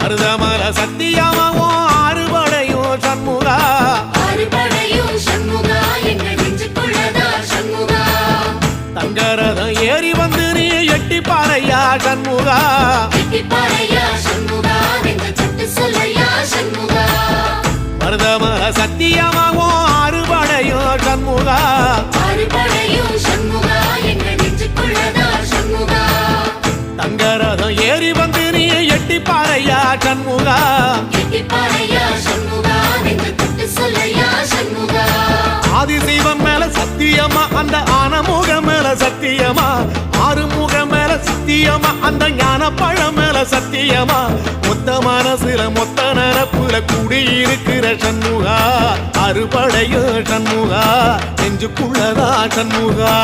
மருதமல சத்தியமாவும் ஆறுபடையும் சண்முகா தங்கரதம் ஏறி வந்து நீ எட்டி பாறையா சண்முகா மருதமல சத்தியமாவும் ஆறுபடையும் சண்முகா தங்கரதம் ஏறி வந்து நீ எட்டி பாறையா சண்முகா ஆதிசைவம் மேல சத்தியமா அந்த ஆனமுகம் மேல சத்தியமா ஆறுமுகம் மேல சத்தியமா அந்த ஞான பழம் மேல சத்தியமா மொத்த மனசுல மொத்த நரப்புல குடியிருக்கிற சண்முகா அறுபடையோ சண்முகா நெஞ்சுக்குள்ளதா சண்முகா